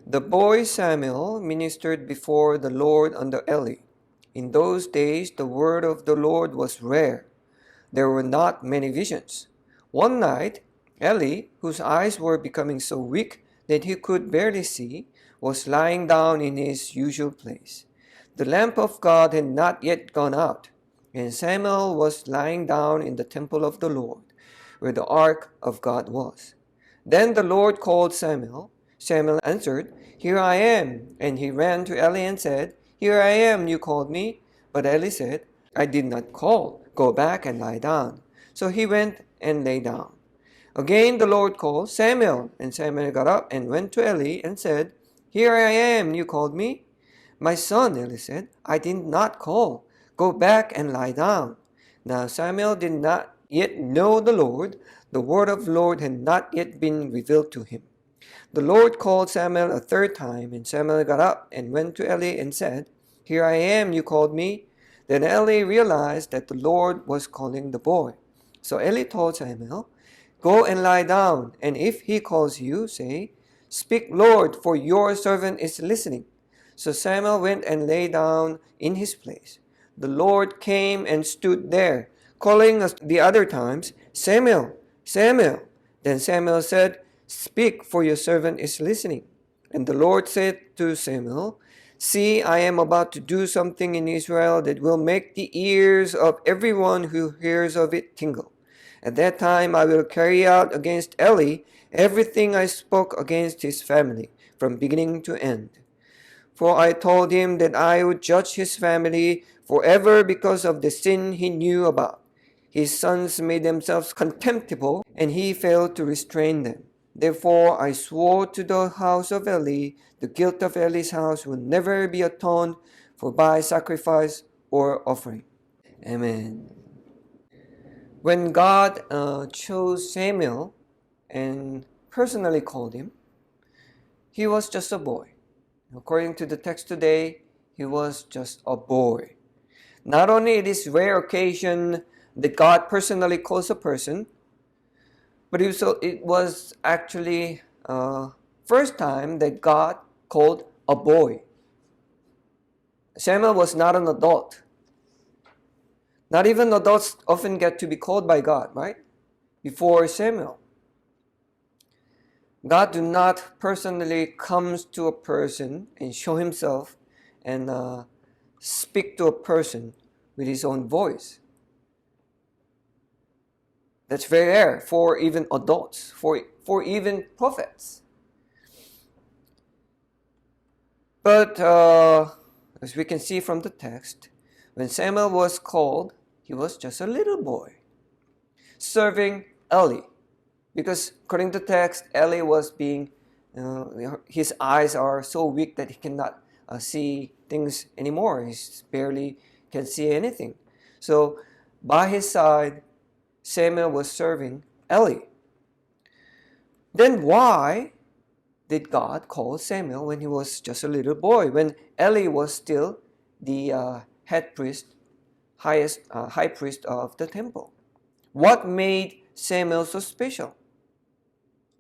The boy Samuel ministered before the Lord under Eli. In those days, the word of the Lord was rare. There were not many visions. One night, Eli, whose eyes were becoming so weak that he could barely see, was lying down in his usual place. The lamp of God had not yet gone out, and Samuel was lying down in the temple of the Lord, where the ark of God was. Then the Lord called Samuel. Samuel answered, "Here I am." And he ran to Eli and said, "Here I am, you called me." But Eli said, "I did not call. Go back and lie down." So he went and lay down. Again the Lord called, "Samuel." And Samuel got up and went to Eli and said, "Here I am, you called me." "My son," Eli said, "I did not call. Go back and lie down." Now Samuel did not yet know the Lord. The word of the Lord had not yet been revealed to him. The Lord called Samuel a third time, and Samuel got up and went to Eli and said, "Here I am, you called me." Then Eli realized that the Lord was calling the boy. So Eli told Samuel, "Go and lie down, and if he calls you, say, 'Speak, Lord, for your servant is listening.'" So Samuel went and lay down in his place. The Lord came and stood there, calling us the other times, "Samuel, Samuel." Then Samuel said, "Speak, for your servant is listening." And the Lord said to Samuel, "See, I am about to do something in Israel that will make the ears of everyone who hears of it tingle. At that time I will carry out against Eli everything I spoke against his family, from beginning to end. For I told him that I would judge his family forever because of the sin he knew about. His sons made themselves contemptible, and he failed to restrain them. Therefore I swore to the house of Eli, the guilt of Eli's house will never be atoned for by sacrifice or offering." Amen. When God chose Samuel and personally called him, he was just a boy. According to the text today, he was just a boy. Not only it is rare occasion that God personally calls a person, but it was actually first time that God called a boy. Samuel was not an adult. Not even adults often get to be called by God, right? Before Samuel. God do not personally comes to a person and show himself and speak to a person with his own voice. That's very rare for even adults, for even prophets. But as we can see from the text, when Samuel was called, he was just a little boy, serving Eli. Because according to the text, Eli was his eyes are so weak that he cannot see things anymore. He barely can see anything. So by his side, Samuel was serving Eli. Then why did God call Samuel when he was just a little boy, when Eli was still the head priest, high priest of the temple? What made Samuel so special?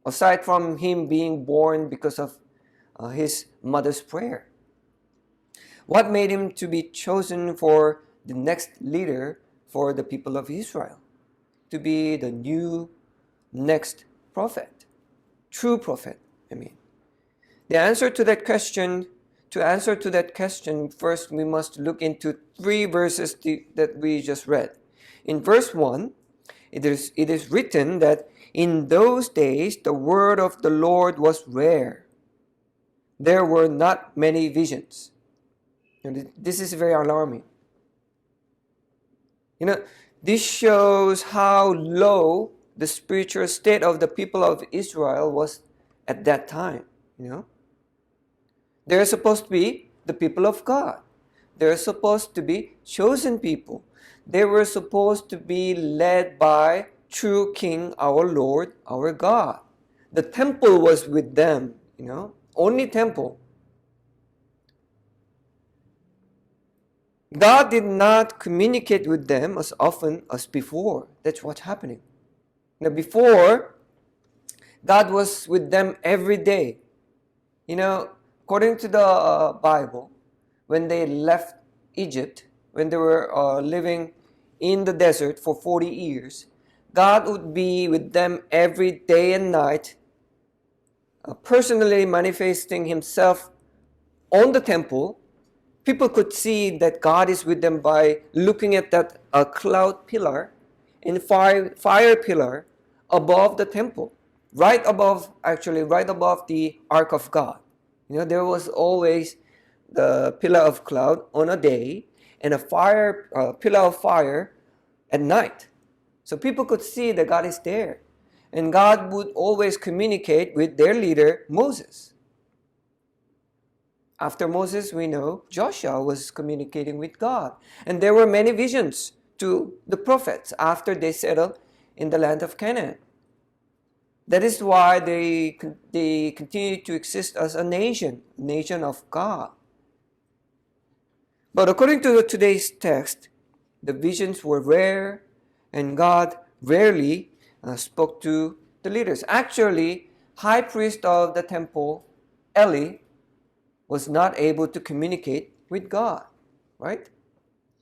Aside from him being born because of his mother's prayer. What made him to be chosen for the next leader for the people of Israel? To be the new next prophet. True prophet, I mean. To answer to that question, first we must look into 3 verses that we just read. In verse 1, it is written that in those days the word of the Lord was rare. There were not many visions. And this is very alarming. This shows how low the spiritual state of the people of Israel was at that time. They're supposed to be the people of God. They're supposed to be chosen people. They were supposed to be led by true King, our Lord, our God. The temple was with them, only temple. God did not communicate with them as often as before. That's what's happening. Now before, God was with them every day. According to the Bible, when they left Egypt, when they were living in the desert for 40 years, God would be with them every day and night, personally manifesting Himself on the temple. People could see that God is with them by looking at that cloud pillar and fire pillar above the temple, right above the Ark of God. There was always the pillar of cloud on a day and a pillar of fire at night. So people could see that God is there. And God would always communicate with their leader, Moses. After Moses, we know Joshua was communicating with God. And there were many visions to the prophets after they settled in the land of Canaan. That is why they continue to exist as a nation of God. But according to today's text, the visions were rare and God rarely spoke to the leaders. Actually, high priest of the temple, Eli, was not able to communicate with God, right?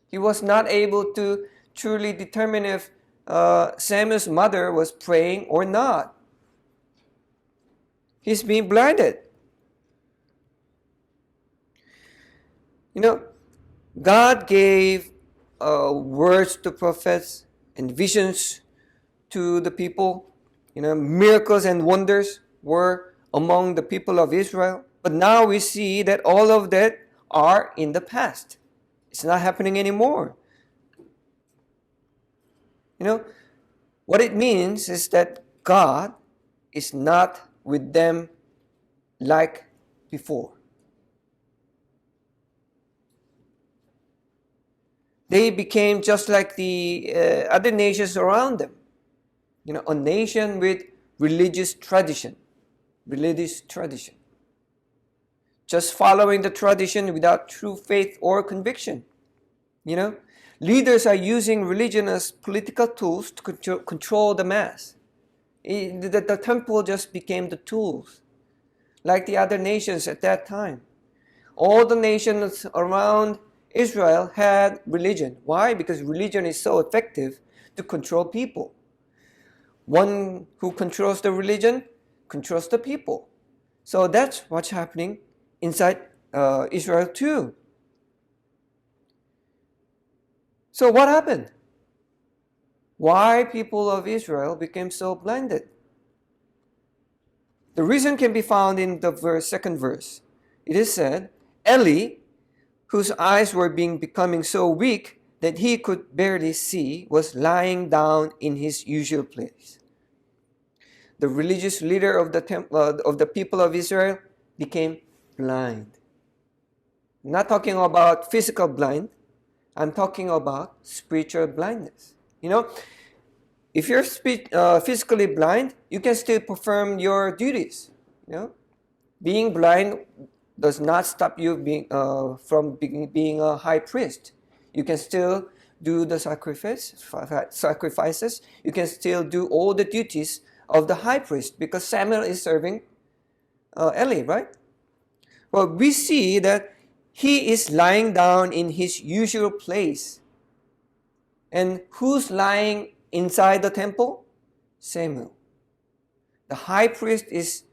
He was not able to truly determine if Samuel's mother was praying or not. He's being blinded. God gave words to prophets and visions to the people. Miracles and wonders were among the people of Israel. But now we see that all of that are in the past. It's not happening anymore. What it means is that God is not with them like before. They became just like the other nations around them. A nation with religious tradition. Just following the tradition without true faith or conviction. Leaders are using religion as political tools to control the mass. The temple just became the tools, like the other nations at that time. All the nations around Israel had religion. Why? Because religion is so effective to control people. One who controls the religion controls the people. So that's what's happening inside Israel too. So what happened? Why people of Israel became so blinded? The reason can be found in the second verse. It is said, Eli, whose eyes were becoming so weak that he could barely see, was lying down in his usual place. The religious leader of the people of Israel became blind. I'm not talking about physical blind. I'm talking about spiritual blindness. If you're physically blind, you can still perform your duties. Being blind does not stop you from being a high priest. You can still do the sacrifices. You can still do all the duties of the high priest because Samuel is serving Eli, right? Well, we see that he is lying down in his usual place. And who's lying inside the temple? Samuel. The high priest is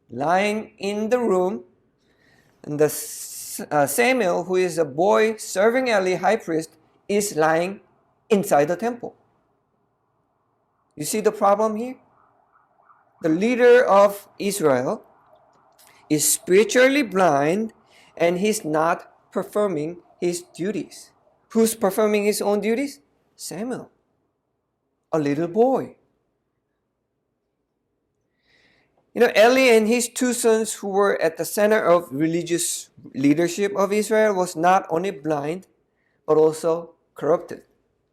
lying in the room, and the Samuel, who is a boy serving Eli, high priest, is lying inside the temple. You see the problem here? The leader of Israel is spiritually blind and he's not performing his duties. Who's performing his own duties? Samuel, a little boy. Eli and his two sons who were at the center of religious leadership of Israel was not only blind, but also corrupted.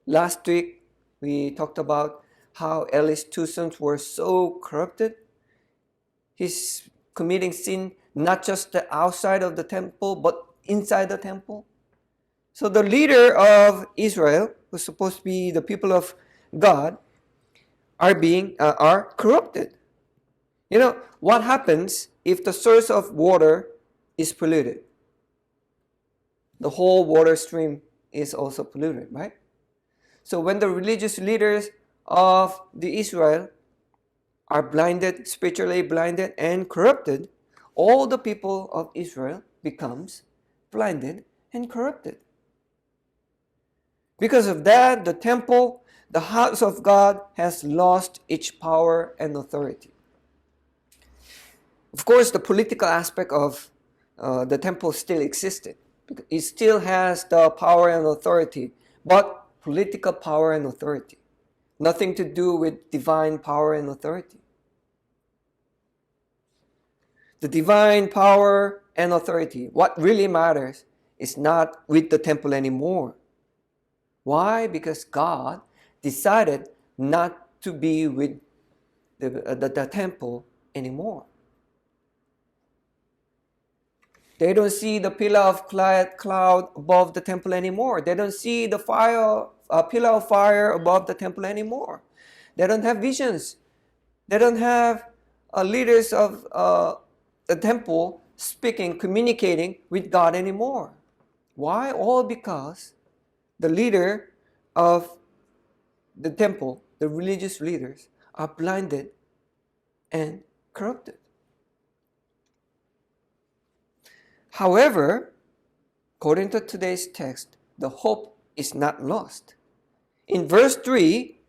Last week, we talked about how Eli's two sons were so corrupted. He's committing sin not just the outside of the temple, but inside the temple. So the leader of Israel, who's supposed to be the people of God, are corrupted. You know, what happens if the source of water is polluted? The whole water stream is also polluted, right? So when the religious leaders of the Israel are blinded, spiritually blinded and corrupted, all the people of Israel becomes blinded and corrupted. Because of that, the temple, the house of God, has lost its power and authority. Of course, the political aspect of the temple still existed. It still has the power and authority, but political power and authority. Nothing to do with divine power and authority. The divine power and authority, what really matters, is not with the temple anymore. Why? Because God decided not to be with the temple anymore. They don't see the pillar of cloud above the temple anymore. They don't see the pillar of fire above the temple anymore. They don't have visions. They don't have leaders of the temple speaking, communicating with God anymore. Why? All because the leader of the temple, the religious leaders, are blinded and corrupted. However, according to today's text, the hope is not lost. In verse 3,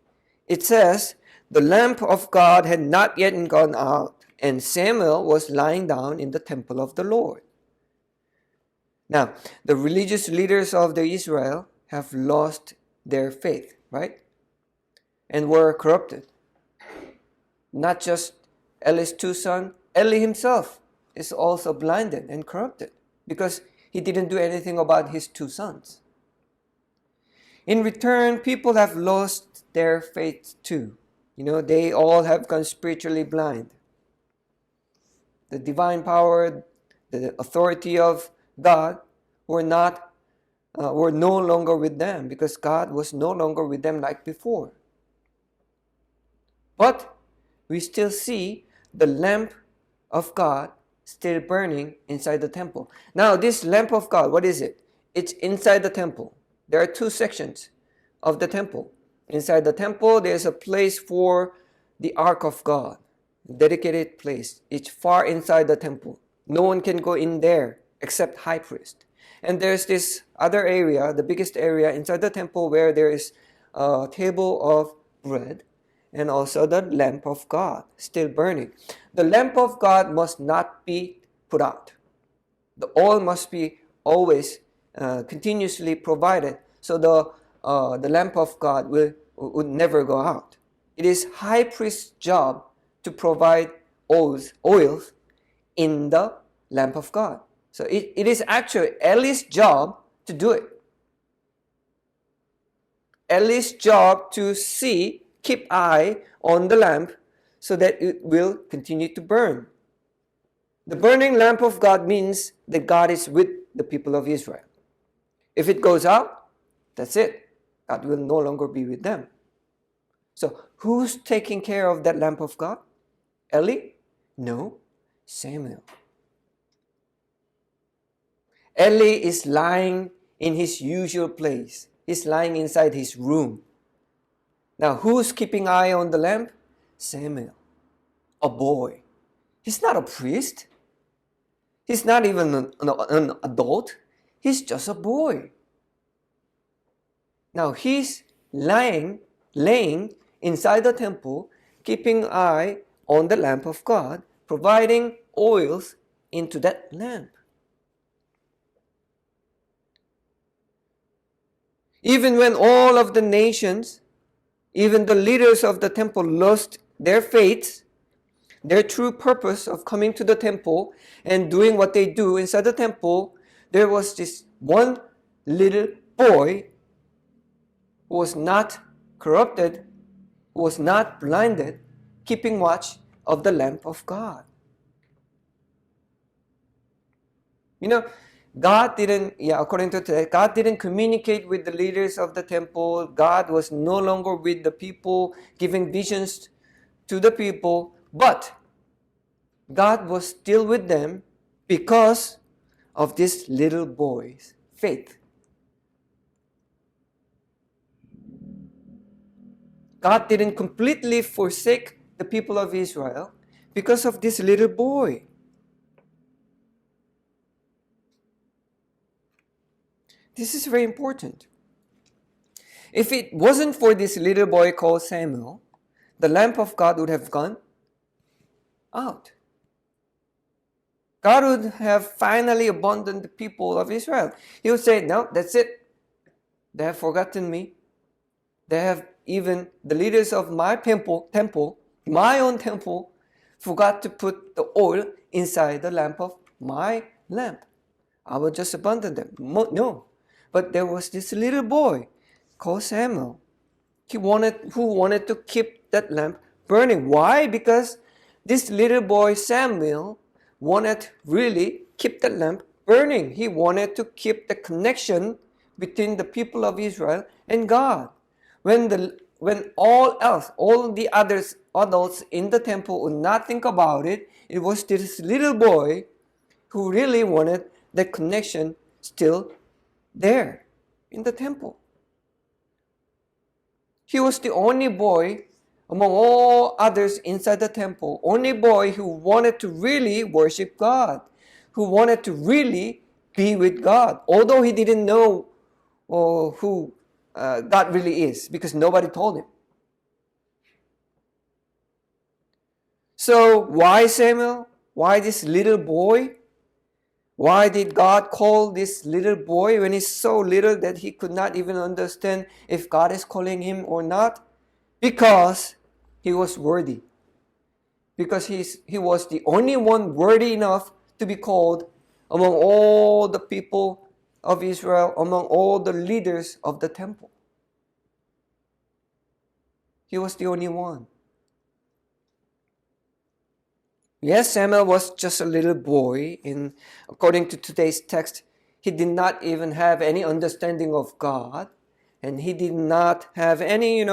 it says, "The lamp of God had not yet gone out, and Samuel was lying down in the temple of the Lord." Now, the religious leaders of the Israel have lost their faith, right? And were corrupted. Not just Eli's two sons, Eli himself is also blinded and corrupted because he didn't do anything about his two sons. In return, people have lost their faith too. You know, they all have gone spiritually blind. The divine power, the authority of God were no longer with them because God was no longer with them like before. But we still see the lamp of God still burning inside the temple. Now, this lamp of God, what is it? It's inside the temple. There are two sections of the temple. Inside the temple, there's a place for the Ark of God, a dedicated place. It's far inside the temple. No one can go in there except high priest. And there's this other area, the biggest area inside the temple where there is a table of bread and also the lamp of God still burning. The lamp of God must not be put out. The oil must be always continuously provided, so the lamp of God would never go out. It is high priest's job to provide oils in the lamp of God. So it is actually Eli's job to do it. Eli's job to keep eye on the lamp so that it will continue to burn. The burning lamp of God means that God is with the people of Israel. If it goes out, that's it. God will no longer be with them. So who's taking care of that lamp of God? Eli? No, Samuel. Eli is lying in his usual place. He's lying inside his room. Now, who's keeping eye on the lamp? Samuel, a boy. He's not a priest. He's not even an adult. He's just a boy. Now, he's laying inside the temple, keeping eye on the lamp of God, providing oils into that lamp. Even when all of the nations, even the leaders of the temple lost their faith, their true purpose of coming to the temple and doing what they do inside the temple, there was this one little boy who was not corrupted, who was not blinded, keeping watch of the lamp of God. You know, according to today, God didn't communicate with the leaders of the temple. God was no longer with the people, giving visions to the people. But God was still with them because of this little boy's faith. God didn't completely forsake the people of Israel because of this little boy. This is very important. If it wasn't for this little boy called Samuel, the lamp of God would have gone out. God would have finally abandoned the people of Israel. He would say, no, that's it. They have forgotten me. They have even the leaders of my temple, my own temple, forgot to put the oil inside the lamp of my lamp. I will just abandon them. No. But there was this little boy called Samuel. Who wanted to keep that lamp burning. Why? Because this little boy Samuel wanted really keep the lamp burning. He wanted to keep the connection between the people of Israel and God. When all the adults in the temple would not think about it, it was this little boy who really wanted the connection still there in the temple. He was the only boy among all others inside the temple, only boy who wanted to really worship God, who wanted to really be with God, although he didn't know who God really is, because nobody told him. So why Samuel? Why this little boy? Why did God call this little boy when he's so little that he could not even understand if God is calling him or not? Because he was worthy. Because he was the only one worthy enough to be called among all the people of Israel, among all the leaders of the temple. He was the only one. Yes, Samuel was just a little boy. According to today's text, he did not even have any understanding of God. And he did not have any,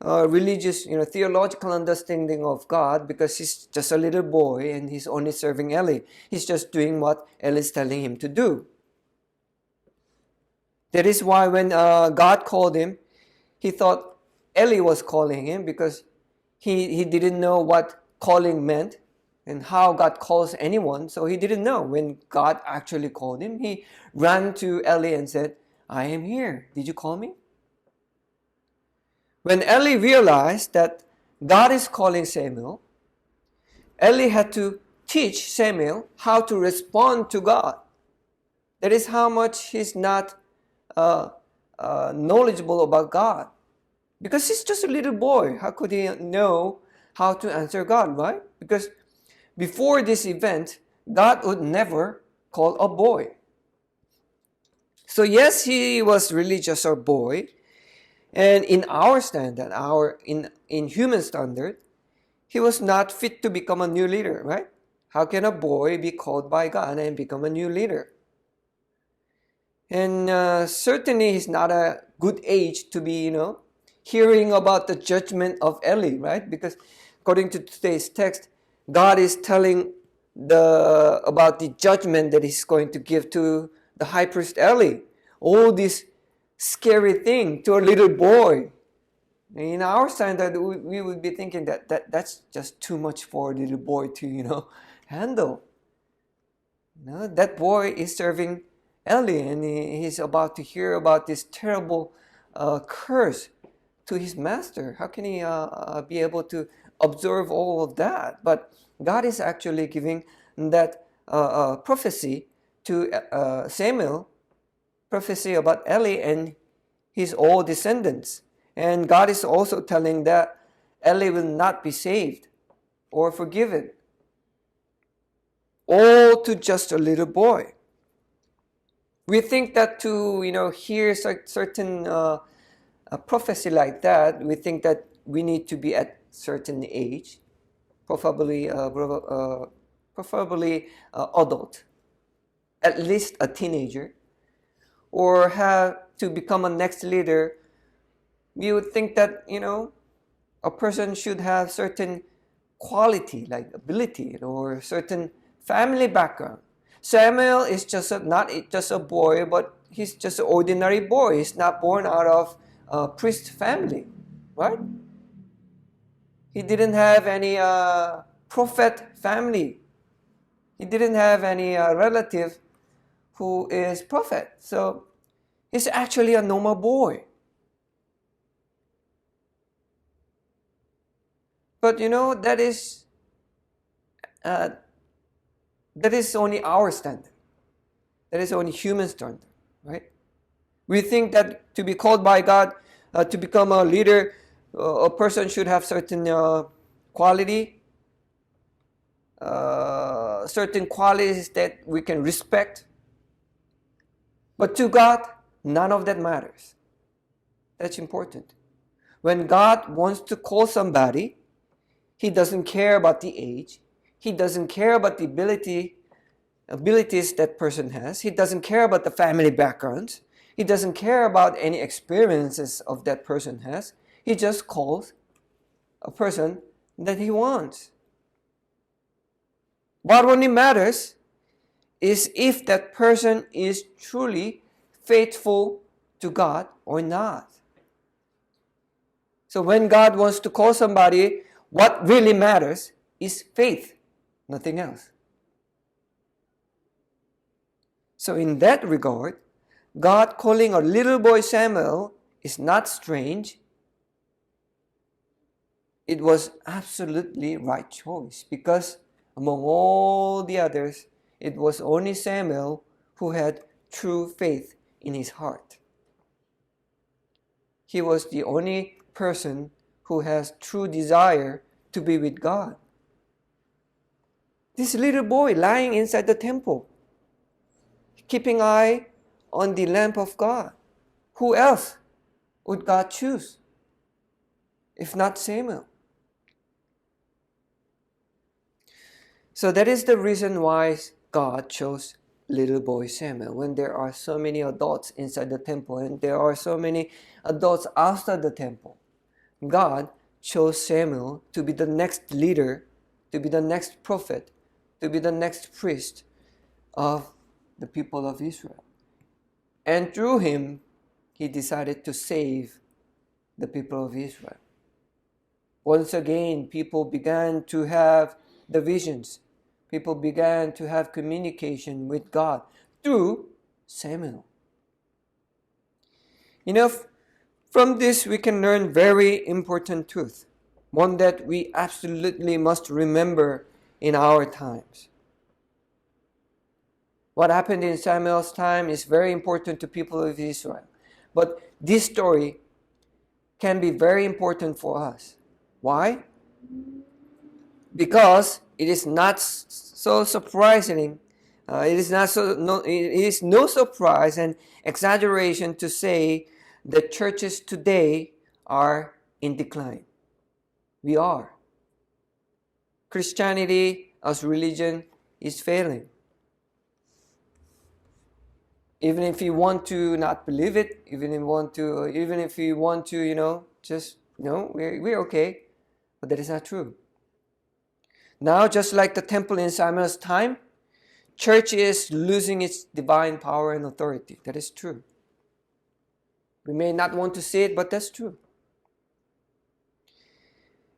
religious, theological understanding of God, because he's just a little boy and he's only serving Eli. He's just doing what Eli is telling him to do. That is why when God called him, he thought Eli was calling him, because he didn't know what calling meant and how God calls anyone. So he didn't know. When God actually called him, he ran to Eli and said, I am here. Did you call me? When Eli realized that God is calling Samuel, Eli had to teach Samuel how to respond to God. That is how much he's not knowledgeable about God. Because he's just a little boy. How could he know how to answer God, right? Because before this event, God would never call a boy. So yes, he was really just a boy. And in our standard, in human standard, he was not fit to become a new leader, right? How can a boy be called by God and become a new leader? And certainly he's not a good age to be, hearing about the judgment of Eli, right? Because according to today's text, God is telling about the judgment that he's going to give to the high priest Eli. All this scary thing to a little boy. In our standard, we would be thinking that's just too much for a little boy to, handle. That boy is serving Eli, and he's about to hear about this terrible curse to his master. How can he be able to observe all of that? But God is actually giving that prophecy to Samuel, prophecy about Eli and his all descendants. And God is also telling that Eli will not be saved or forgiven. All to just a little boy. We think that to hear certain prophecy like that, we think that we need to be at certain age, preferably adult, at least a teenager, or have to become a next leader. We would think that a person should have certain quality, like ability or certain family background. Samuel is not just a boy, but he's just an ordinary boy. He's not born out of a priest family, right? He didn't have any prophet family. He didn't have any relative who is prophet. So he's actually a normal boy. But that is only our standard. That is only human standard, right? We think that to be called by God, to become a leader, a person should have certain quality, certain qualities that we can respect. But to God, none of that matters. That's important. When God wants to call somebody, He doesn't care about the age. He doesn't care about the abilities that person has. He doesn't care about the family background. He doesn't care about any experiences of that person has. He just calls a person that He wants. What only matters is if that person is truly faithful to God or not. So when God wants to call somebody, what really matters is faith, nothing else. So in that regard, God calling a little boy Samuel is not strange. It was absolutely right choice because among all the others, it was only Samuel who had true faith in his heart. He was the only person who has true desire to be with God. This little boy lying inside the temple, keeping eye on the lamp of God. Who else would God choose if not Samuel? So that is the reason why God chose little boy Samuel. When there are so many adults inside the temple and there are so many adults outside the temple, God chose Samuel to be the next leader, to be the next prophet, to be the next priest of the people of Israel. And through him, He decided to save the people of Israel. Once again, people began to have the visions. People began to have communication with God through Samuel. From this we can learn very important truth, one that we absolutely must remember in our times. What happened in Samuel's time is very important to people of Israel. But this story can be very important for us. Why? Because it is not so surprising. It is no surprise and exaggeration to say that churches today are in decline. We are. Christianity as religion is failing. Even if you want to not believe it, even if you want to, we're okay. But that is not true. Now, just like the temple in Samuel's time, church is losing its divine power and authority. That is true. We may not want to see it, but that's true.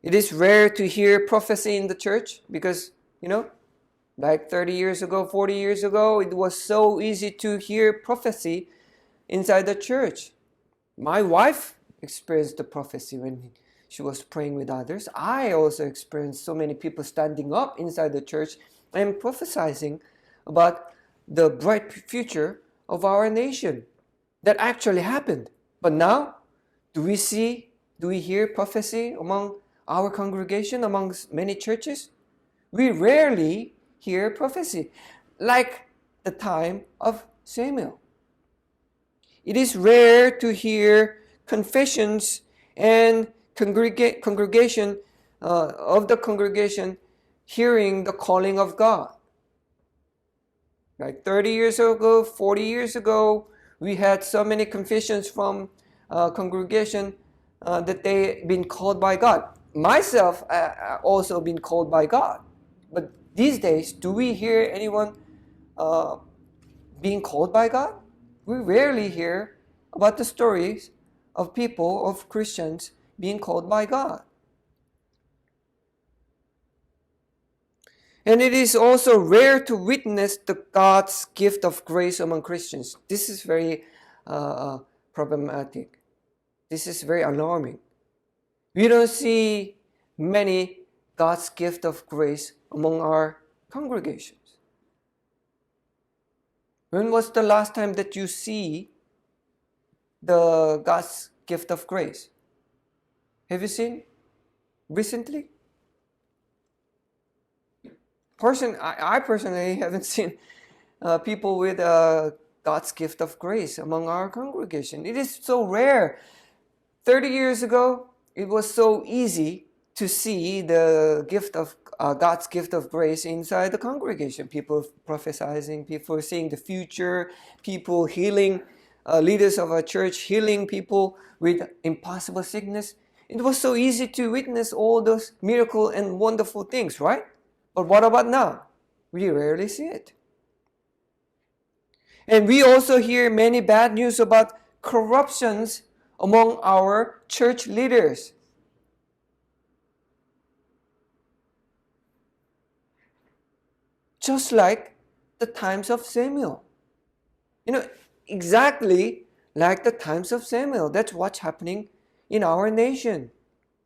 It is rare to hear prophecy in the church because, like 30 years ago, 40 years ago, it was so easy to hear prophecy inside the church. My wife experienced the prophecy when she was praying with others. I also experienced so many people standing up inside the church and prophesying about the bright future of our nation. That actually happened. But now, do we hear prophecy among our congregation, amongst many churches? We rarely hear prophecy, like the time of Samuel. It is rare to hear confessions and congregation hearing the calling of God. Like 30 years ago, 40 years ago, we had so many confessions from congregation that they've been called by God. myself also been called by God. But these days, do we hear anyone being called by God? We rarely hear about the stories of people, of Christians, being called by God. And it is also rare to witness the God's gift of grace among Christians. This is very problematic. This is very alarming. We don't see many God's gift of grace among our congregations. When was the last time that you see the God's gift of grace? Have you seen recently? I personally haven't seen people with God's gift of grace among our congregation. It is so rare. 30 years ago, it was so easy to see the gift of God's gift of grace inside the congregation. People prophesying, people seeing the future, people healing, leaders of our church healing people with impossible sickness. It was so easy to witness all those miracle and wonderful things, right? But what about now? We rarely see it. And we also hear many bad news about corruptions among our church leaders. Just like the times of Samuel. Exactly like the times of Samuel. That's what's happening in our nation.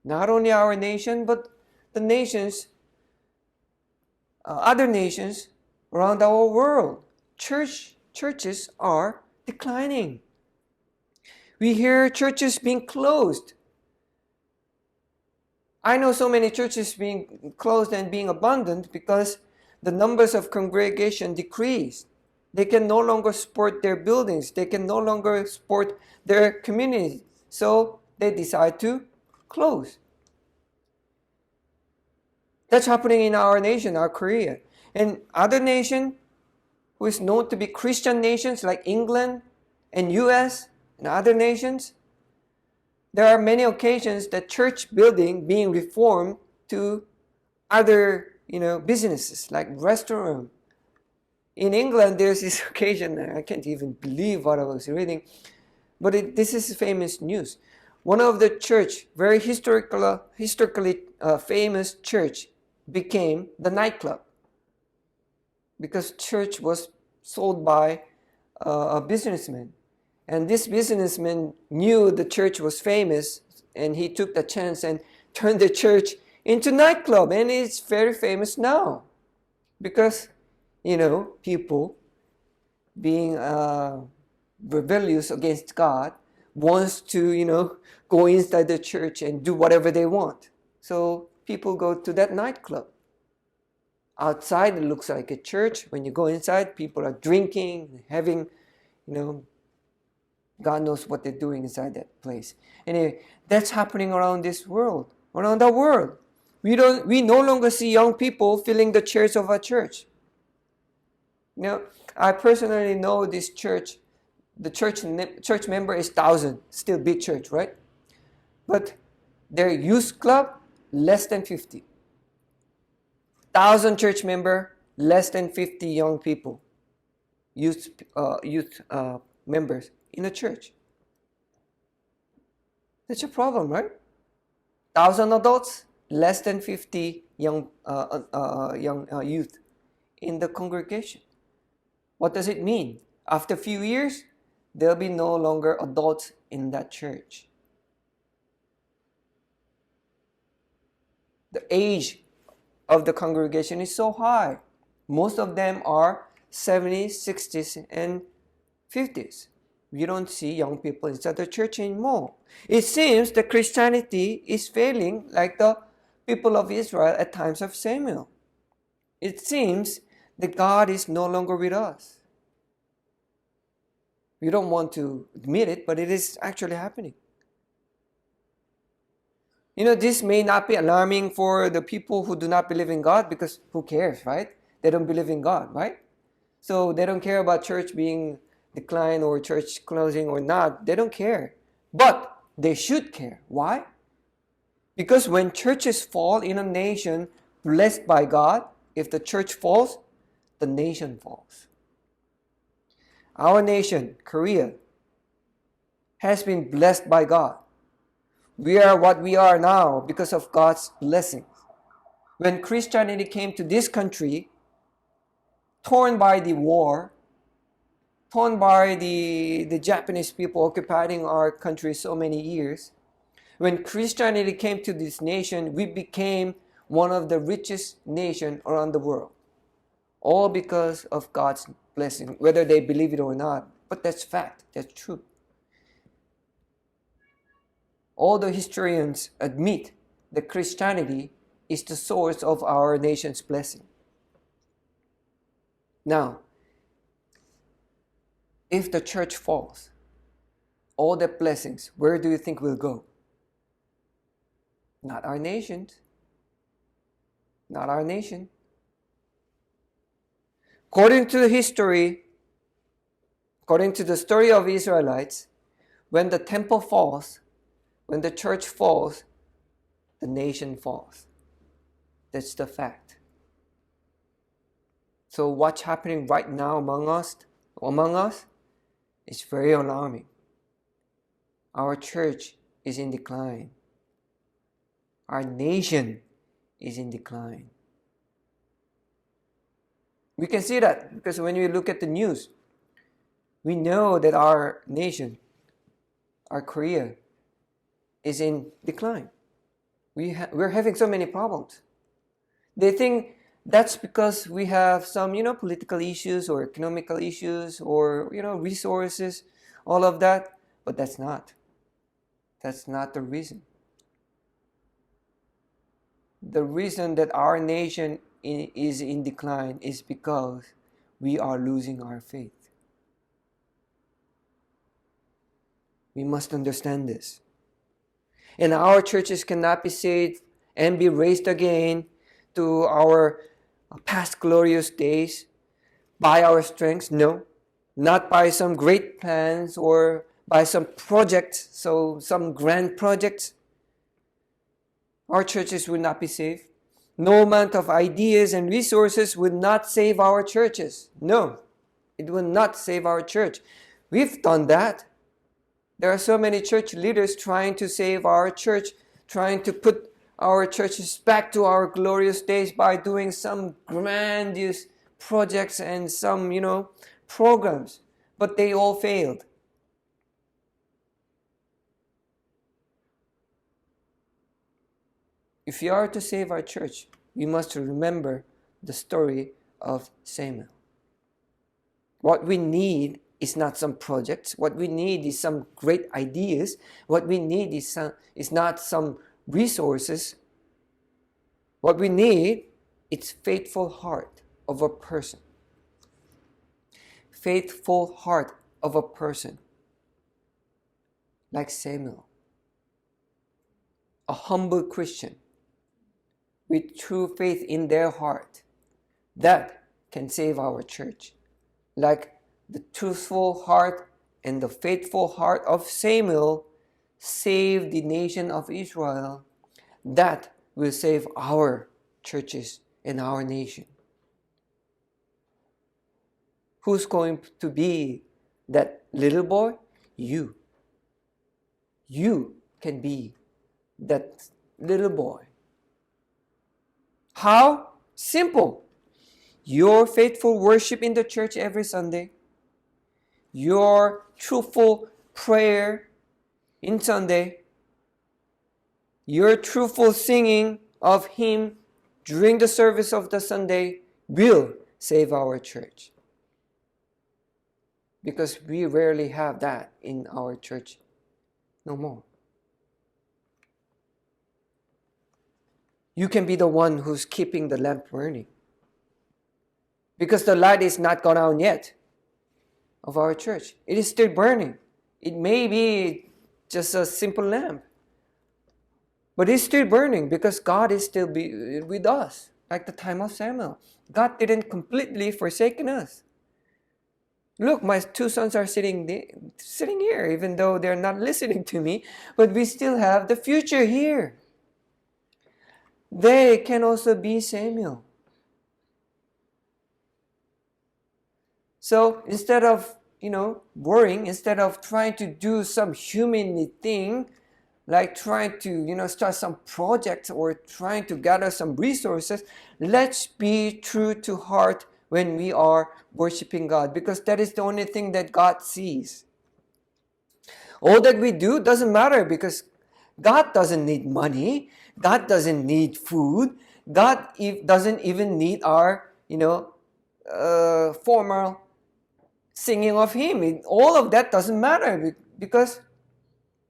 Not only our nation, but the nations, other nations around our world. Churches are declining. We hear churches being closed. I know so many churches being closed and being abandoned because the numbers of congregation decreased. They can no longer support their buildings. They can no longer support their communities. So they decide to close. That's happening in our nation, our Korea. And other nation who is known to be Christian nations like England and US and other nations, there are many occasions that church building being reformed to other businesses like restaurant. In England, there's this occasion, I can't even believe what I was reading, but this is famous news. One of the church, very historically famous church, became the nightclub because church was sold by a businessman. And this businessman knew the church was famous, and he took the chance and turned the church into nightclub, and it's very famous now because people being rebellious against God wants to go inside the church and do whatever they want. So people go to that nightclub. Outside it looks like a church. When you go inside, people are drinking, having God knows what they're doing inside that place. Anyway, that's happening around this world, around our world. We no longer see young people filling the chairs of our church. I personally know this church. The church member is 1,000, still big church, right? But their youth club, less than 50. 1,000 church member, less than 50 young people, youth members in a church. That's a problem, right? 1,000 adults, less than 50 young youth in the congregation. What does it mean? After a few years, there'll be no longer adults in that church. The age of the congregation is so high. Most of them are 70s, 60s, and 50s. We don't see young people inside the church anymore. It seems that Christianity is failing like the people of Israel at times of Samuel. It seems that God is no longer with us. We don't want to admit it, but it is actually happening. This may not be alarming for the people who do not believe in God because who cares, right? They don't believe in God, right? So they don't care about church being declined or church closing or not. They don't care. But they should care. Why? Because when churches fall in a nation blessed by God, if the church falls, the nation falls. Our nation, Korea, has been blessed by God. We are what we are now because of God's blessings. When Christianity came to this country, torn by the war, torn by the Japanese people occupying our country so many years, when Christianity came to this nation, we became one of the richest nations around the world. All because of God's blessing, whether they believe it or not. But that's fact, that's true. All the historians admit that Christianity is the source of our nation's blessing. Now, if the church falls, all the blessings, where do you think will go? Not our nation. Not our nation. According to the history, according to the story of Israelites, when the temple falls, when the church falls, the nation falls. That's the fact. So what's happening right now among us is very alarming. Our church is in decline. Our nation is in decline. We can see that because when we look at the news, we know that our nation, our Korea, is in decline. We're having so many problems. They think that's because we have some, political issues or economical issues or, resources, all of that. But that's not. That's not the reason. The reason that our nation is in decline is because we are losing our faith. We must understand this. And our churches cannot be saved and be raised again to our past glorious days by our strengths. No, not by some great plans or by some projects, some grand projects. Our churches will not be saved. No amount of ideas and resources would not save our churches. No, it will not save our church. We've done that. There are so many church leaders trying to save our church, trying to put our churches back to our glorious days by doing some grandiose projects and some, programs. But they all failed. If we are to save our church, we must remember the story of Samuel. What we need is not some projects. What we need is some great ideas. What we need is not some resources. What we need is faithful heart of a person. Faithful heart of a person. Like Samuel. A humble Christian with true faith in their heart. That can save our church. Like the truthful heart and the faithful heart of Samuel saved the nation of Israel. That will save our churches and our nation. Who's going to be that little boy? You. You can be that little boy. How? Simple. Your faithful worship in the church every Sunday. Your truthful prayer in Sunday. Your truthful singing of hymn during the service of the Sunday will save our church. Because we rarely have that in our church no more. You can be the one who's keeping the lamp burning. Because the light is not gone out yet of our church. It is still burning. It may be just a simple lamp. But it's still burning because God is still with us. Like the time of Samuel. God didn't completely forsaken us. Look, my two sons are sitting here, even though they're not listening to me. But we still have the future here. they can also be Samuel. So instead of, worrying, instead of trying to do some humanly thing, like trying to, start some project or trying to gather some resources, let's be true to heart when we are worshiping God, because that is the only thing that God sees. All that we do doesn't matter, because God doesn't need money. God doesn't need food. God doesn't even need our, formal singing of Him. All of that doesn't matter, because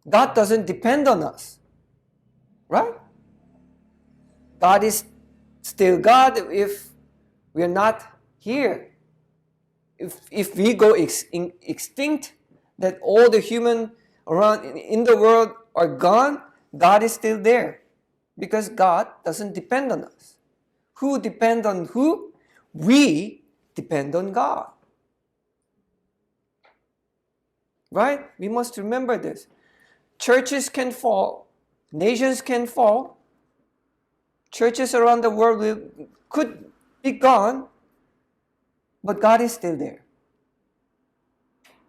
God doesn't depend on us. Right? God is still God if we're not here. If we go extinct, that all the human around in the world are gone, God is still there. Because God doesn't depend on us. Who depend on who? We depend on God. Right? We must remember this. Churches can fall. Nations can fall. Churches around the world could be gone. But God is still there.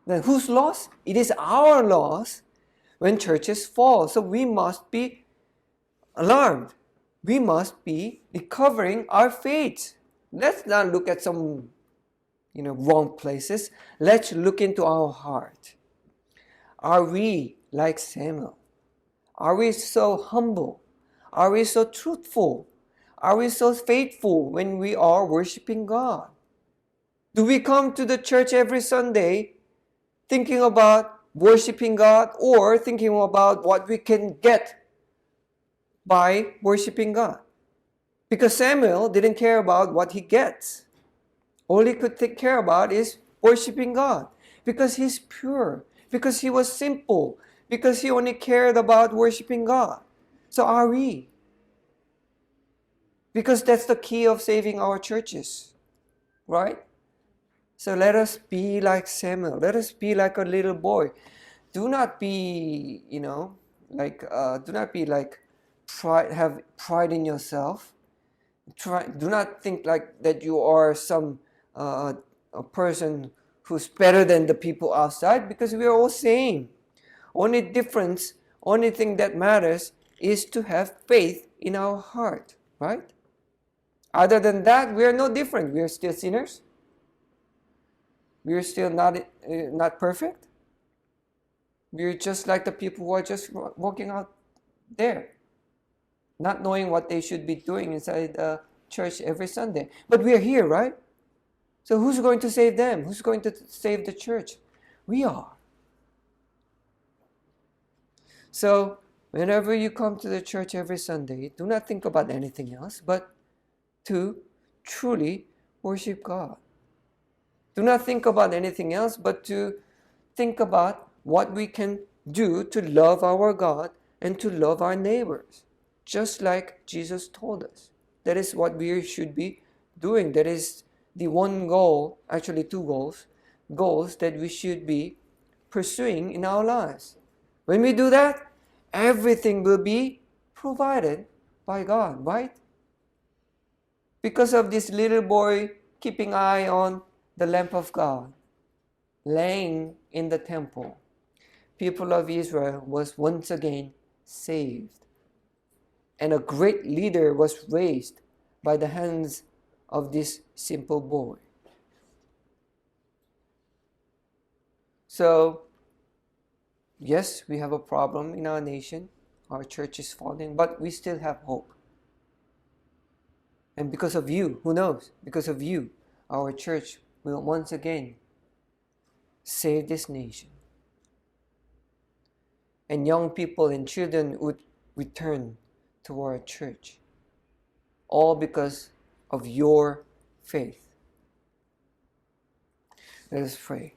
Then whose loss? It is our loss when churches fall. So we must be alarmed. We must be recovering our faith. Let's not look at some, wrong places. Let's look into our heart. Are we like Samuel? Are we so humble? Are we so truthful? Are we so faithful when we are worshiping God? Do we come to the church every Sunday thinking about worshiping God or thinking about what we can get by worshiping God? Because Samuel didn't care about what he gets. All he could care about is worshiping God. Because he's pure. Because he was simple. Because he only cared about worshiping God. So are we? Because that's the key of saving our churches. Right? So let us be like Samuel. Let us be like a little boy. Do not be, do not be like have pride in yourself. Do not think like that you are some a person who's better than the people outside, because we are all same. Only thing that matters is to have faith in our heart, right? Other than that, we are no different. We are still sinners. We're still not perfect. We're just like the people who are just walking out there, not knowing what they should be doing inside the church every Sunday. But we are here, right? So who's going to save them? Who's going to save the church? We are. So whenever you come to the church every Sunday, do not think about anything else but to truly worship God. Do not think about anything else but to think about what we can do to love our God and to love our neighbors, just like Jesus told us. That is what we should be doing. That is the one goal, actually two goals that we should be pursuing in our lives. When we do that, everything will be provided by God, right? Because of this little boy keeping eye on the lamp of God, laying in the temple, people of Israel was once again saved. And a great leader was raised by the hands of this simple boy. So, yes, we have a problem in our nation. Our church is falling, but we still have hope. And because of you, who knows? Because of you, our church will once again save this nation. And young people and children would return to our church. All because of your faith. Let us pray.